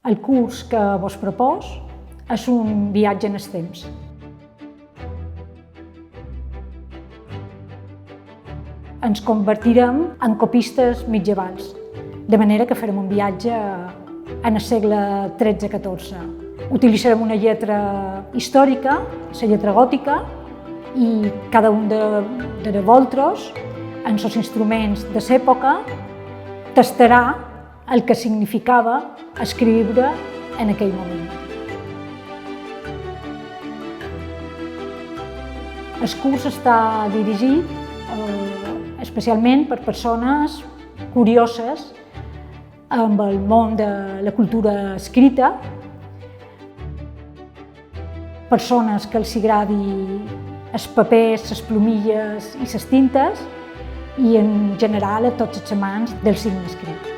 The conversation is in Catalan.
El curs que vos propós és un viatge en el temps. Ens convertirem en copistes mitjavals, de manera que farem un viatge en el segle XIII-XIV. Utilitzarem una lletra històrica, la lletra gòtica, i cada un de vosaltres, en els instruments de l'època, tastarà el que significava escriure en aquell moment. El curs està dirigit especialment per persones curioses amb el món de la cultura escrita, persones que els agradi els papers, les plomilles i les tintes, i en general a tots els amants del signe escrit.